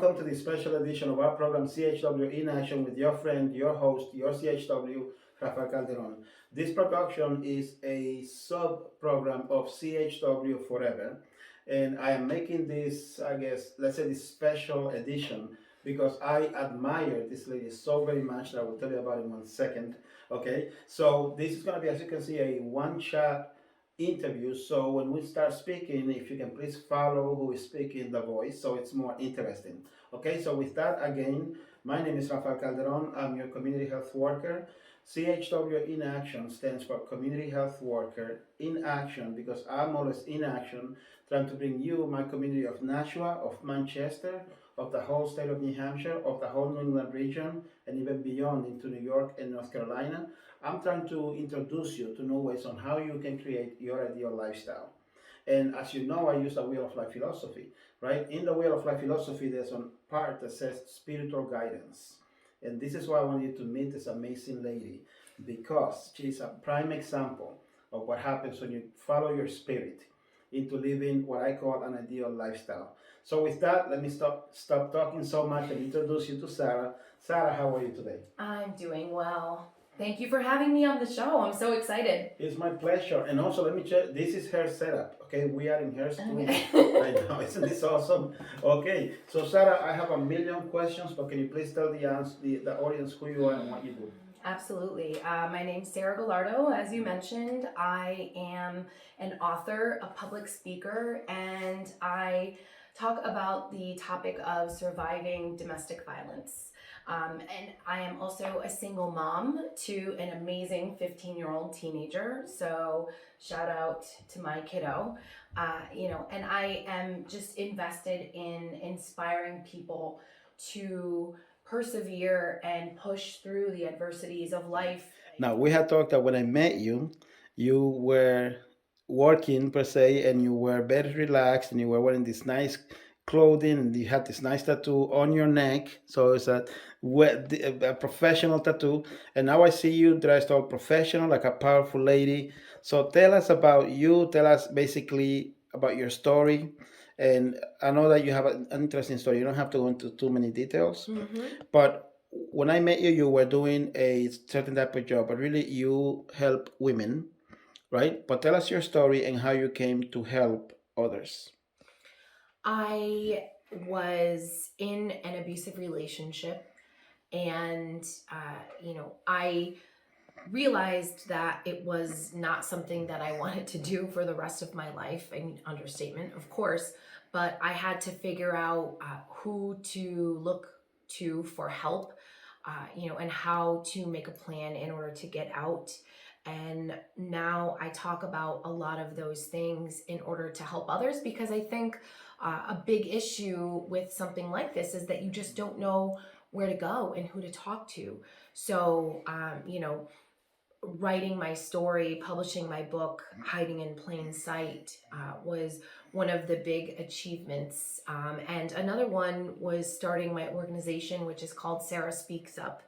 welcome to this special edition of our program CHW in Action with your friend, your host, your CHW, Rafael Calderon. This production is a sub program of CHW Forever, and I am making this, I guess, let's say this special edition because I admire this lady so very much that I will tell you about in 1 second. Okay, so this is going to be, as you can see, a one shot interview. So when we start speaking, if you can please follow who is speaking the voice so it's more interesting. Okay, so with that, again, my name is Rafael Calderon. I'm your community health worker. CHW in Action stands for Community Health Worker in Action because I'm always in action trying to bring you my community of Nashua, of Manchester, of the whole state of New Hampshire, of the whole New England region, and even beyond into New York and North Carolina. I'm trying to introduce you to new ways on how you can create your ideal lifestyle. And as you know, I use the Wheel of Life philosophy, right? In the Wheel of Life philosophy, there's one part that says spiritual guidance. And this is why I want you to meet this amazing lady because she's a prime example of what happens when you follow your spirit into living what I call an ideal lifestyle. So with that, let me stop talking so much and introduce you to Sarah. Sarah, how are you today? I'm doing well. Thank you for having me on the show. I'm so excited. It's my pleasure. And also, let me check. This is her setup. Okay, we are in her studio Okay. right now. Isn't this awesome? Okay, so Sarah, I have a million questions, but can you please tell the audience who you are and what you do? Absolutely. My name's Sarah Gallardo. As you mentioned, I am an author, a public speaker, and I talk about the topic of surviving domestic violence. And I am also a single mom to an amazing 15-year-old teenager. So shout out to my kiddo. And I am just invested in inspiring people to persevere and push through the adversities of life. Now, we had talked that when I met you, you were working per se, and you were very relaxed, and you were wearing this nice clothing, and you had this nice tattoo on your neck. So it's a professional tattoo. And now I see you dressed all professional, like a powerful lady. So tell us about you. Tell us basically about your story. And I know that you have an interesting story. You don't have to go into too many details, but when I met you, you were doing a certain type of job, but really you help women, right? But tell us your story and how you came to help others. I was in an abusive relationship, and I realized that it was not something that I wanted to do for the rest of my life. An understatement, of course, but I had to figure out who to look to for help, and how to make a plan in order to get out. And now I talk about a lot of those things in order to help others because I think a big issue with something like this is that you just don't know where to go and who to talk to. So, writing my story, publishing my book, Hiding in Plain Sight, was one of the big achievements. And another one was starting my organization, which is called Sarah Speaks Up.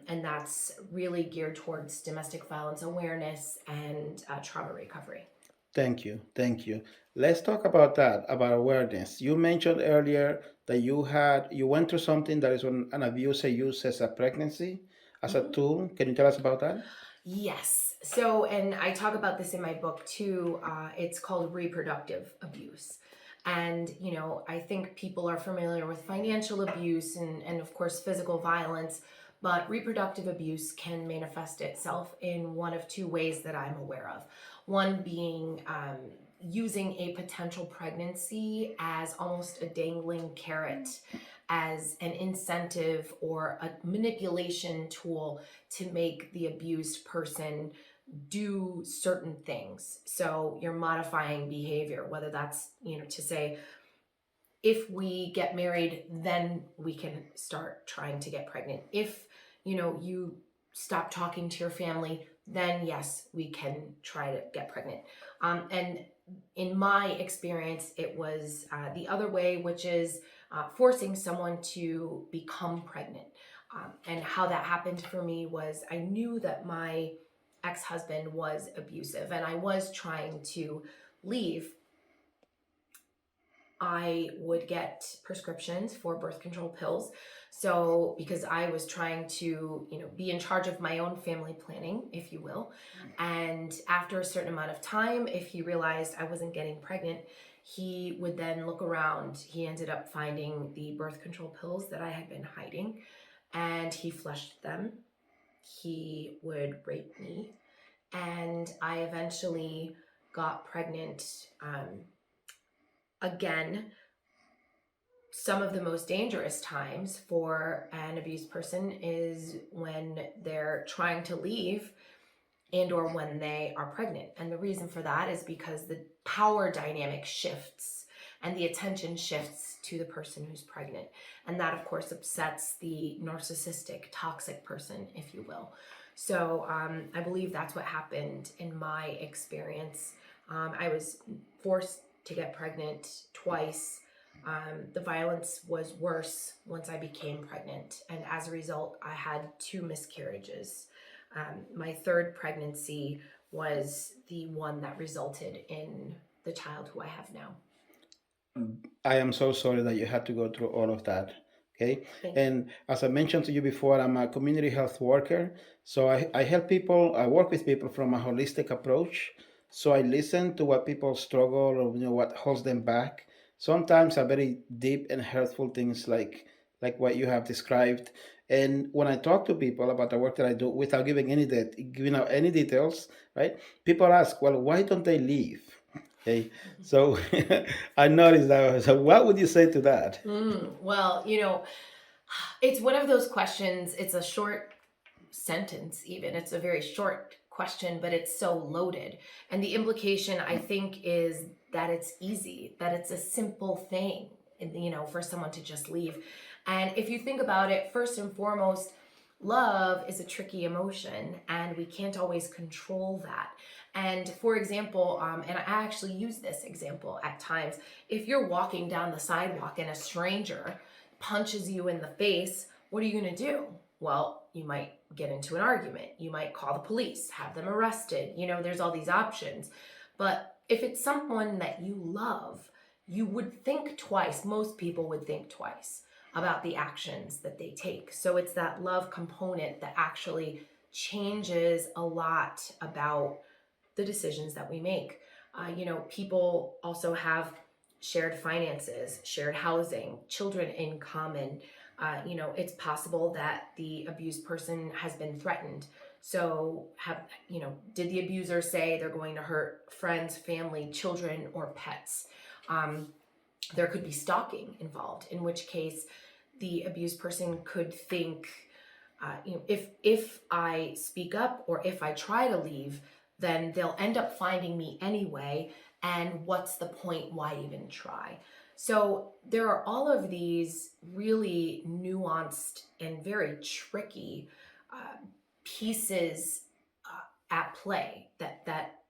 And that's really geared towards domestic violence awareness and trauma recovery. Thank you. Thank you. Let's talk about that, about awareness. You mentioned earlier that you went through something that is when an abuser uses a pregnancy as a tool. Can you tell us about that? Yes. So, and I talk about this in my book too. It's called reproductive abuse. And, I think people are familiar with financial abuse and of course, physical violence, but reproductive abuse can manifest itself in one of two ways that I'm aware of. One being using a potential pregnancy as almost a dangling carrot, as an incentive or a manipulation tool to make the abused person do certain things. So you're modifying behavior, whether that's, to say, if we get married, then we can start trying to get pregnant. If, you stop talking to your family, then yes, we can try to get pregnant. And in my experience, it was the other way, which is forcing someone to become pregnant. And how that happened for me was I knew that my ex-husband was abusive and I was trying to leave. I would get prescriptions for birth control pills. So, because I was trying to, be in charge of my own family planning, if you will. And after a certain amount of time, if he realized I wasn't getting pregnant, he would then look around. He ended up finding the birth control pills that I had been hiding, and he flushed them. He would rape me, and I eventually got pregnant again. Some of the most dangerous times for an abused person is when they're trying to leave and or when they are pregnant. And the reason for that is because the power dynamic shifts and the attention shifts to the person who's pregnant. And that, of course, upsets the narcissistic, toxic person, if you will. So I believe that's what happened in my experience. I was forced to get pregnant twice. The violence was worse once I became pregnant. And as a result, I had 2 miscarriages. My third pregnancy was the one that resulted in the child who I have now. I am so sorry that you had to go through all of that. Okay. Thank you. And as I mentioned to you before, I'm a community health worker. So I help people, I work with people from a holistic approach. So I listen to what people struggle or what holds them back. Sometimes are very deep and hurtful things like what you have described. And when I talk to people about the work that I do without giving out any details, right? People ask, well, why don't they leave? Okay, so I noticed that. So, what would you say to that? Well, it's one of those questions. It's a short sentence, even. It's a very short question, but it's so loaded. And the implication, I think, is that it's easy, that it's a simple thing, for someone to just leave. And if you think about it, first and foremost, love is a tricky emotion, and we can't always control that. And for example, and I actually use this example at times, if you're walking down the sidewalk and a stranger punches you in the face, what are you going to do? Well, you might get into an argument. You might call the police, have them arrested. There's all these options. But if it's someone that you love, you would think twice. Most people would think twice about the actions that they take. So it's that love component that actually changes a lot about the decisions that we make. People also have shared finances, shared housing, children in common. It's possible that the abused person has been threatened. So did the abuser say they're going to hurt friends, family, children, or pets? There could be stalking involved, in which case the abused person could think, if I speak up or if I try to leave, then they'll end up finding me anyway. And what's the point? Why even try? So there are all of these really nuanced and very tricky pieces at play that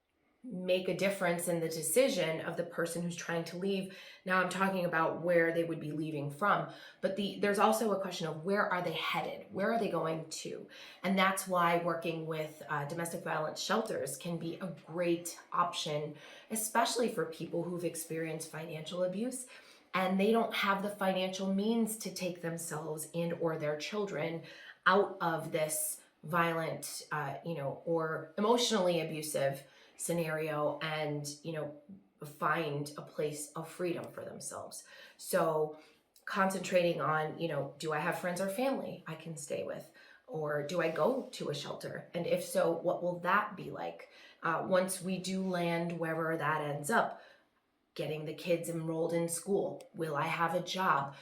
make a difference in the decision of the person who's trying to leave. Now I'm talking about where they would be leaving from, but there's also a question of where are they headed? Where are they going to? And that's why working with domestic violence shelters can be a great option, especially for people who've experienced financial abuse and they don't have the financial means to take themselves and or their children out of this violent, or emotionally abusive scenario and find a place of freedom for themselves. So concentrating on do I have friends or family I can stay with, or do I go to a shelter, and if so, what will that be like? Once we do land wherever that ends up, getting the kids enrolled in school, will I have a job?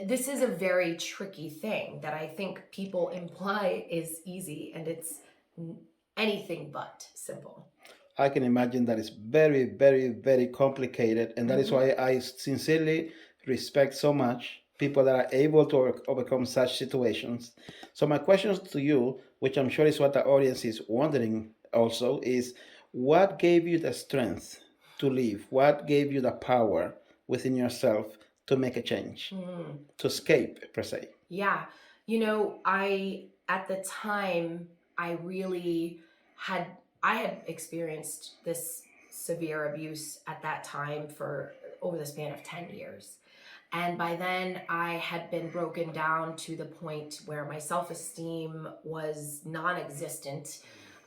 This is a very tricky thing that I think people imply is easy, and it's anything but simple. I can imagine that it's very, very, very complicated, and that is why I sincerely respect so much people that are able to overcome such situations. So my questions to you, which I'm sure is what the audience is wondering also, is what gave you the strength to leave? What gave you the power within yourself to make a change, to escape, per se? Yeah. At the time, I really I had experienced this severe abuse at that time for over the span of 10 years. And by then, I had been broken down to the point where my self-esteem was non-existent.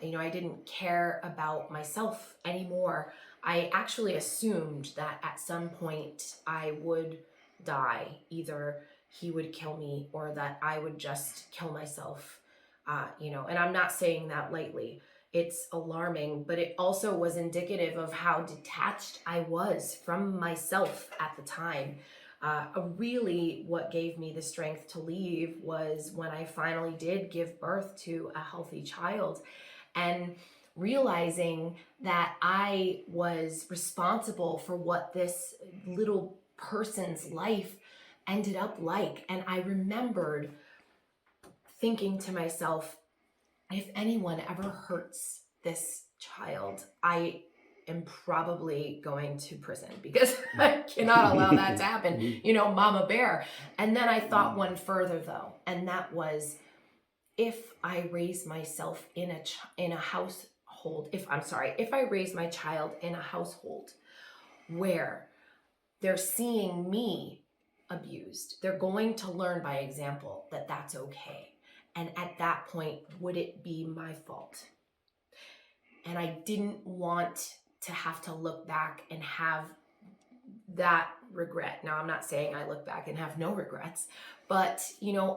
I didn't care about myself anymore. I actually assumed that at some point I would die. Either he would kill me or that I would just kill myself. And I'm not saying that lightly. It's alarming, but it also was indicative of how detached I was from myself at the time. Really, what gave me the strength to leave was when I finally did give birth to a healthy child, and realizing that I was responsible for what this little person's life ended up like. And I remembered thinking to myself, if anyone ever hurts this child, I am probably going to prison because I cannot allow that to happen, mama bear. And then I thought one further though, and that was, if I raise myself in a household, if I raise my child in a household where they're seeing me abused, they're going to learn by example that that's okay. And at that point, would it be my fault? And I didn't want to have to look back and have that regret. Now, I'm not saying I look back and have no regrets, but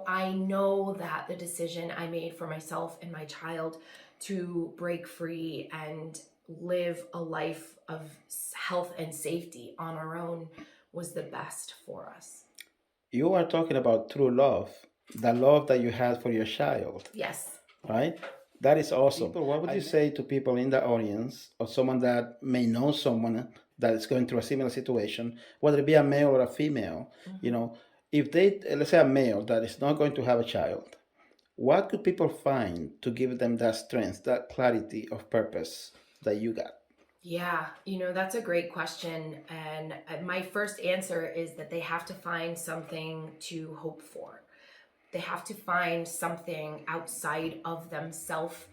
I know that the decision I made for myself and my child to break free and live a life of health and safety on our own was the best for us. You are talking about true love, the love that you had for your child, Yes. right? That is awesome. What would you say to people in the audience or someone that may know someone that is going through a similar situation, whether it be a male or a female, if they, let's say a male that is not going to have a child, what could people find to give them that strength, that clarity of purpose that you got? Yeah, that's a great question. And my first answer is that they have to find something to hope for. They have to find something outside of themselves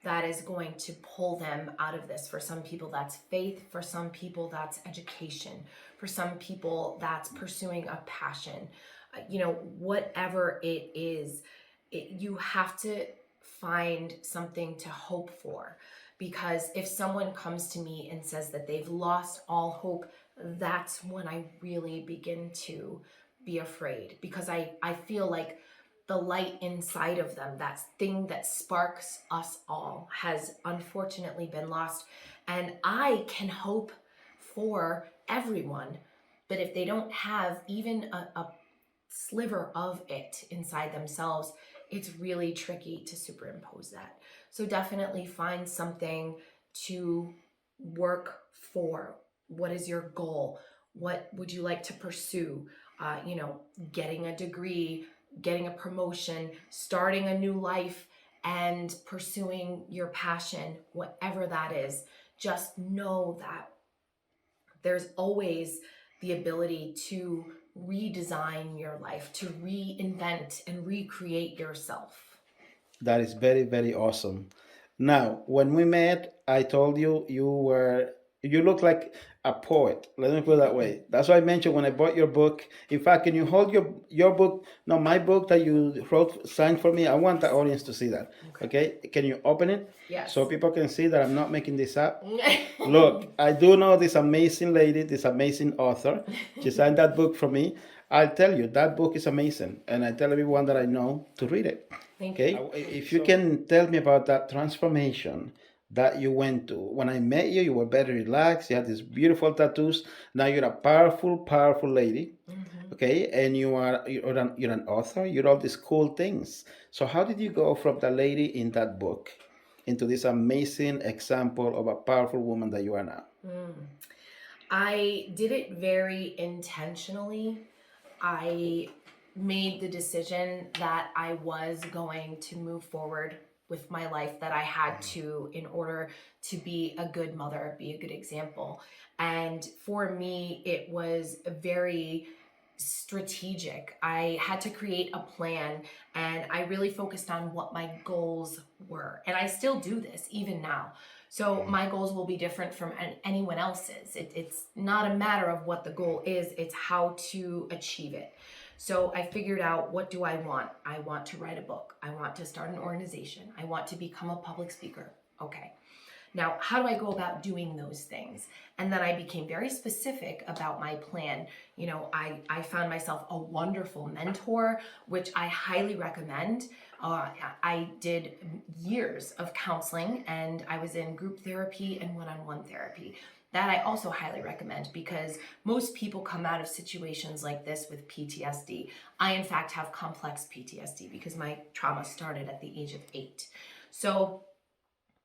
that is going to pull them out of this. For some people, that's faith. For some people, that's education. For some people, that's pursuing a passion. Whatever it is, you have to find something to hope for. Because if someone comes to me and says that they've lost all hope, that's when I really begin to be afraid. Because I feel like the light inside of them, that thing that sparks us all, has unfortunately been lost. And I can hope for everyone, but if they don't have even a sliver of it inside themselves, it's really tricky to superimpose that. So definitely find something to work for. What is your goal? What would you like to pursue? Getting a degree, getting a promotion, starting a new life, and pursuing your passion, whatever that is. Just know that there's always the ability to redesign your life, to reinvent and recreate yourself. That is very, very awesome. Now, when we met, I told you you look like a poet. Let me put it that way. That's why I mentioned when I bought your book. In fact, can you hold your book? No, my book that you wrote, signed for me. I want the audience to see that. Okay? Can you open it? Yes. So people can see that I'm not making this up. Look, I do know this amazing lady, this amazing author. She signed that book for me. I'll tell you, that book is amazing. And I tell everyone that I know to read it. Thank Okay? you. If you can tell me about that transformation that you went to. When I met you, you were very relaxed. You had these beautiful tattoos. Now you're a powerful, powerful lady. Okay? And you're an author. You're all these cool things. So how did you go from the lady in that book into this amazing example of a powerful woman that you are now? I did it very intentionally. I made the decision that I was going to move forward with my life, that I had to, in order to be a good mother, be a good example. And for me, it was very strategic. I had to create a plan, and I really focused on what my goals were. And I still do this even now. So my goals will be different from anyone else's. It's not a matter of what the goal is, it's how to achieve it. So I figured out, what do I want? I want to write a book. I want to start an organization. I want to become a public speaker. Okay. Now, how do I go about doing those things? And then I became very specific about my plan. You know, I found myself a wonderful mentor, which I highly recommend. I did years of counseling, and I was in group therapy and one-on-one therapy. That I also highly recommend, because most people come out of situations like this with PTSD. I, in fact, have complex PTSD because my trauma started at the age of 8. So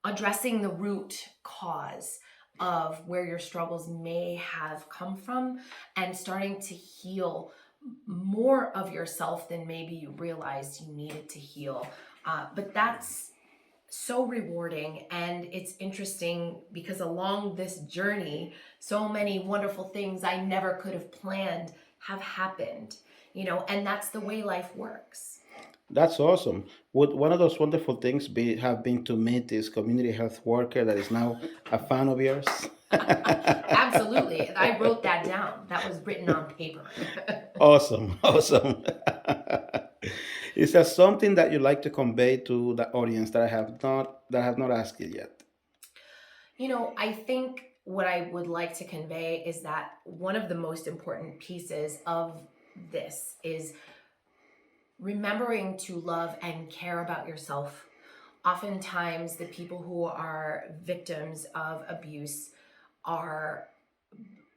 addressing the root cause of where your struggles may have come from and starting to heal more of yourself than maybe you realized you needed to heal. But that's so rewarding, and it's interesting because along this journey, so many wonderful things I never could have planned have happened, you know, and that's the way life works. That's awesome. Would one of those wonderful things be have been to meet this community health worker that is now a fan of yours? Absolutely. I wrote that down. That was written on paper. Awesome, awesome. Is there something that you like to convey to the audience that I have not asked you yet? You know, I think what I would like to convey is that one of the most important pieces of this is remembering to love and care about yourself. Oftentimes, the people who are victims of abuse are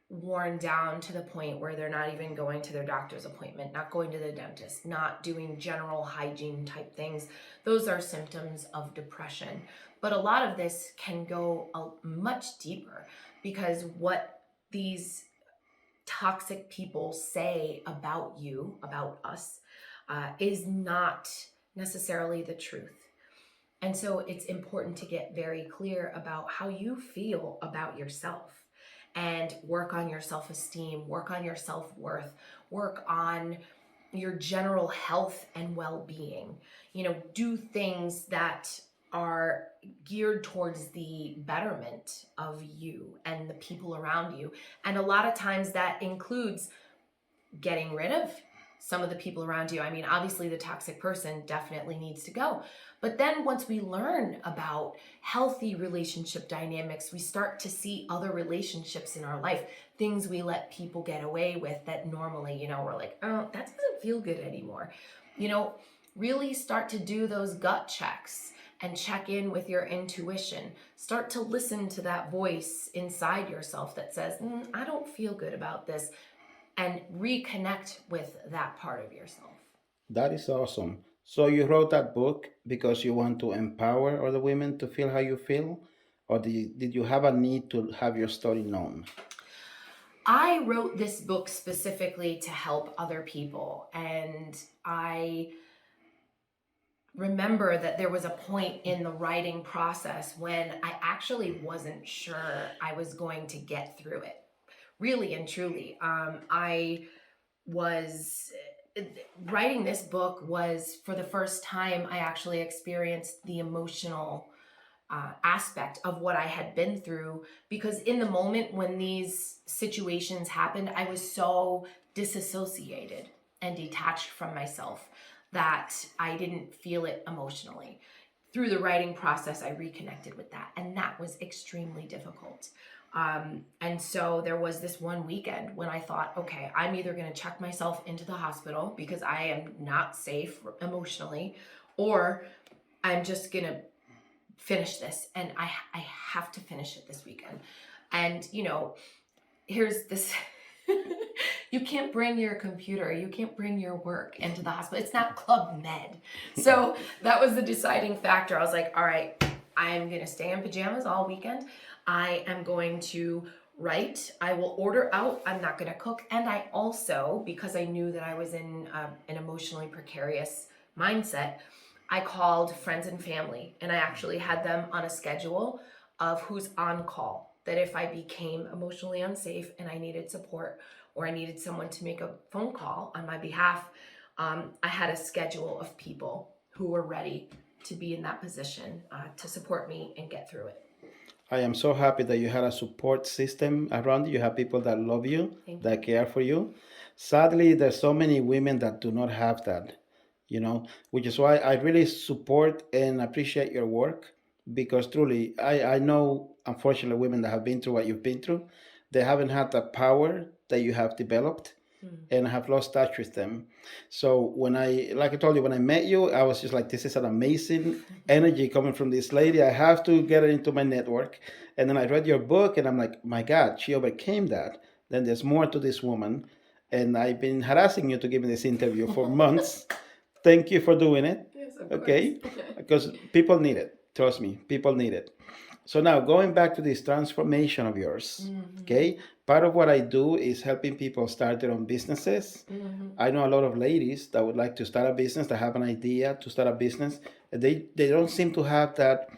worn down to the point where they're not even going to their doctor's appointment, not going to the dentist, not doing general hygiene type things. Those are symptoms of depression. But a lot of this can go much deeper, because what these toxic people say about you, about us, is not necessarily the truth. And so it's important to get very clear about how you feel about yourself and work on your self-esteem, work on your self-worth, work on your general health and well-being. You know, do things that are geared towards the betterment of you and the people around you. And a lot of times that includes getting rid of some of the people around you. I mean, obviously the toxic person definitely needs to go. But then once we learn about healthy relationship dynamics, we start to see other relationships in our life, things we let people get away with that normally, you know, we're like, oh, that doesn't feel good anymore. You know, really start to do those gut checks and check in with your intuition. Start to listen to that voice inside yourself that says, I don't feel good about this, and reconnect with that part of yourself. That is awesome. So you wrote that book because you want to empower other women to feel how you feel, or did you have a need to have your story known? I wrote this book specifically to help other people, and I remember that there was a point in the writing process when I actually wasn't sure I was going to get through it. Really and truly. I was writing this book was for the first time I actually experienced the emotional aspect of what I had been through, because in the moment when these situations happened, I was so disassociated and detached from myself that I didn't feel it emotionally. Through the writing process, I reconnected with that, and that was extremely difficult. And so there was this one weekend when I thought, okay, I'm either going to check myself into the hospital because I am not safe emotionally, or I'm just going to finish this. And I have to finish it this weekend. And, you know, here's this. You can't bring your computer, you can't bring your work into the hospital. It's not Club Med. So that was the deciding factor. I was like, all right, I'm going to stay in pajamas all weekend. I am going to write. I will order out. I'm not going to cook. And I also, because I knew that I was in an emotionally precarious mindset, I called friends and family, and I actually had them on a schedule of who's on call. That if I became emotionally unsafe and I needed support, or I needed someone to make a phone call on my behalf, I had a schedule of people who were ready to be in that position to support me and get through it. I am so happy that you had a support system around you. You have people that love you, Thank that care for you. Sadly, there's so many women that do not have that, which is why I really support and appreciate your work because truly, I know, unfortunately, women that have been through what you've been through, they haven't had the power that you have developed you. and have lost touch with them. So like I told you, when I met you, I was just like, this is an amazing energy coming from this lady. I have to get her into my network. And then I read your book and I'm like, my God, she overcame that. Then there's more to this woman. And I've been harassing you to give me this interview for months. Thank you for doing it. Yes, of Okay. course. Because people need it. Trust me, people need it. So now going back to this transformation of yours, okay? Part of what I do is helping people start their own businesses. I know a lot of ladies that would like to start a business, that have an idea to start a business. They don't seem to have that,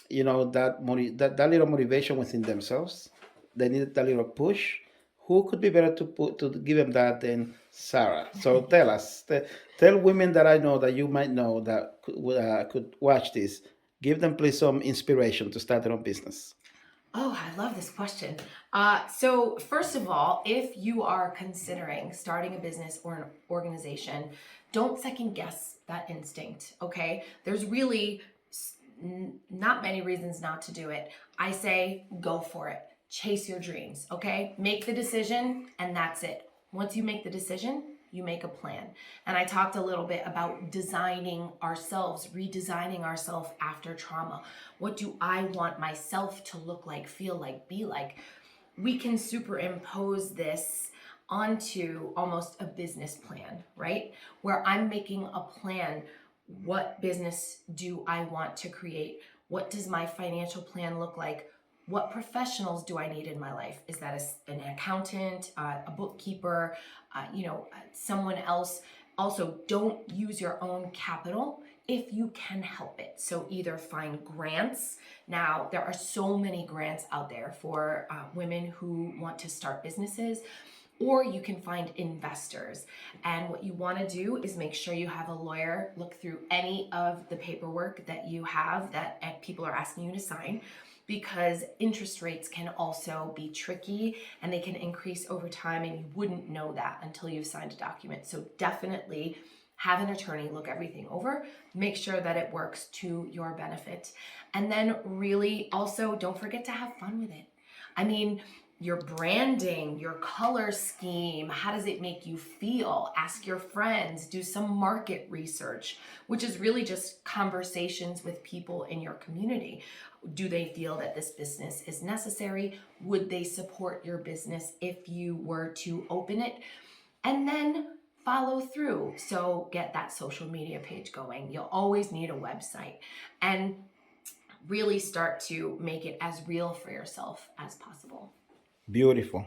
that little motivation within themselves. They need that little push. Who could be better to give them that than Sarah? So tell us, tell women that I know that you might know that could watch this. Give them please some inspiration to start their own business. Oh, I love this question. So first of all, if you are considering starting a business or an organization, don't second guess that instinct, okay? There's really not many reasons not to do it. I say go for it. Chase your dreams, okay? Make the decision and that's it. Once you make the decision, you make a plan. And I talked a little bit about designing ourselves, redesigning ourselves after trauma. What do I want myself to look like, feel like, be like? We can superimpose this onto almost a business plan, right? Where I'm making a plan. What business do I want to create? What does my financial plan look like? What professionals do I need in my life? Is that an accountant, a bookkeeper, someone else? Also, don't use your own capital if you can help it. So either find grants. Now, there are so many grants out there for women who want to start businesses, or you can find investors. And what you want to do is make sure you have a lawyer look through any of the paperwork that you have that people are asking you to sign, because interest rates can also be tricky and they can increase over time, and you wouldn't know that until you've signed a document. So definitely have an attorney look everything over, make sure that it works to your benefit. And then really also don't forget to have fun with it. I mean, your branding, your color scheme, how does it make you feel? Ask your friends, do some market research, which is really just conversations with people in your community. Do they feel that this business is necessary? Would they support your business if you were to open it? And then follow through. So get that social media page going. You'll always need a website, and really start to make it as real for yourself as possible. Beautiful.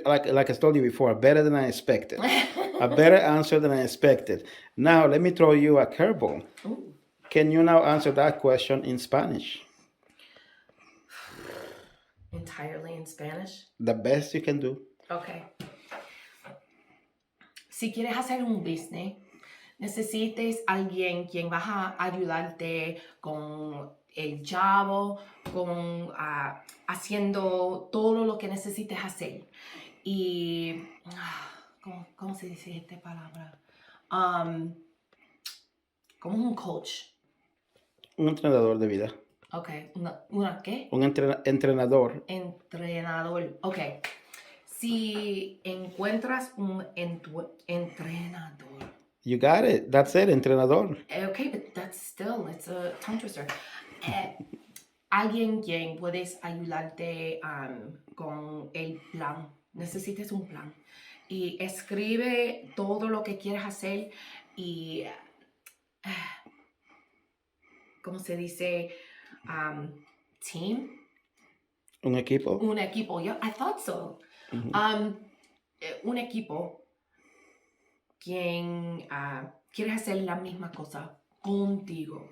Like I told you before, better than I expected. A better answer than I expected. Now, let me throw you a curveball. Ooh. Can you now answer that question in Spanish? Entirely in Spanish? The best you can do. Okay. Si quieres hacer un business, necesites alguien quien va a ayudarte con el chavo, con haciendo todo lo que necesites hacer. Y, ¿cómo se dice esta palabra? Como un coach. Un entrenador de vida. Ok, ¿una qué? Un entrenador. Entrenador, ok. Si encuentras un entrenador. You got it. That's it, entrenador. Okay, but it's a tongue twister. Alguien quien puedes ayudarte con el plan. Necesitas un plan. Y escribe todo lo que quieres hacer y, ¿cómo se dice? Team. Un equipo. Un equipo. Yeah, I thought so. Un equipo quien quiere hacer la misma cosa contigo.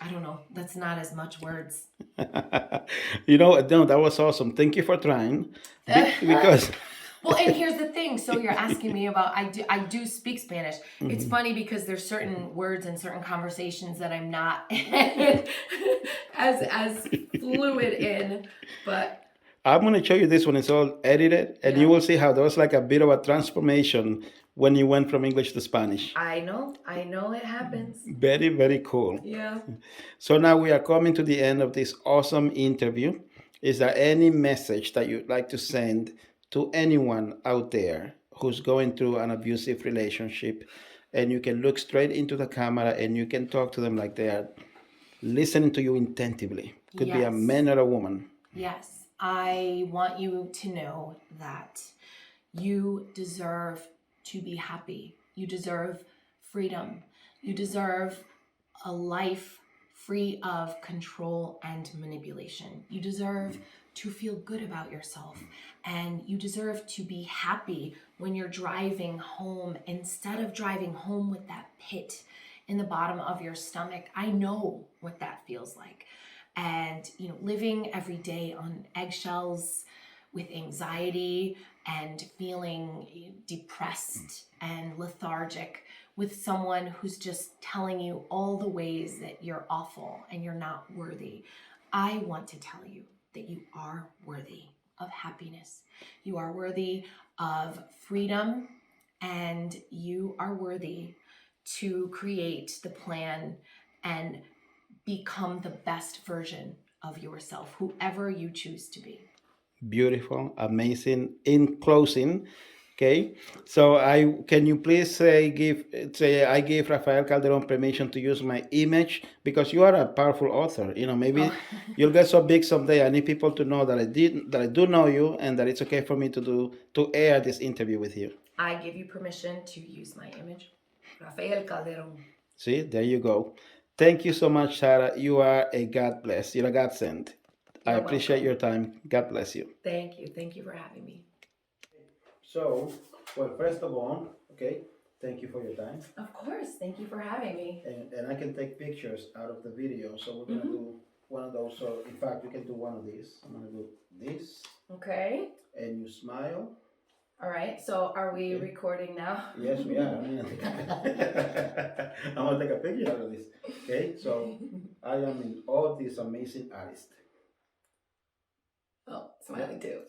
I don't know. That's not as much words. No, that was awesome. Thank you for trying. Because Well, and here's the thing. So you're asking me about I do speak Spanish. It's funny because there's certain words and certain conversations that I'm not as fluid in, but I'm going to show you this one. It's all edited, and you Yeah. will see how there was like a bit of a transformation when you went from English to Spanish. I know it happens. Very, very cool. Yeah. So now we are coming to the end of this awesome interview. Is there any message that you'd like to send to anyone out there who's going through an abusive relationship? And you can look straight into the camera and you can talk to them like they are listening to you attentively. Could be a Yes. man or a woman. Yes. I want you to know that you deserve to be happy. You deserve freedom. You deserve a life free of control and manipulation. You deserve to feel good about yourself. And you deserve to be happy when you're driving home instead of driving home with that pit in the bottom of your stomach. I know what that feels like. And, living every day on eggshells with anxiety and feeling depressed and lethargic with someone who's just telling you all the ways that you're awful and you're not worthy. I want to tell you that you are worthy of happiness. You are worthy of freedom, and you are worthy to create the plan and become the best version of yourself, whoever you choose to be. Beautiful, amazing. In closing, okay. So can you please say I give Rafael Calderon permission to use my image because you are a powerful author. Maybe you'll get so big someday. I need people to know that I do know you and that it's okay for me to air this interview with you. I give you permission to use my image, Rafael Calderon. See, there you go. Thank you so much, Sarah. You are a God bless. You're a godsend. I You're appreciate welcome. your time. God bless you. Thank you. Thank you for having me. So, well, first of all, okay, thank you for your time. Of course. Thank you for having me. And I can take pictures out of the video. So we're gonna do one of those. So in fact, we can do one of these. I'm gonna do this, Okay. and you smile. All right. So are we recording now? Yes, we are. I'm gonna take a picture out of this. Okay, so I am in all these amazing artists. Oh, smiling too.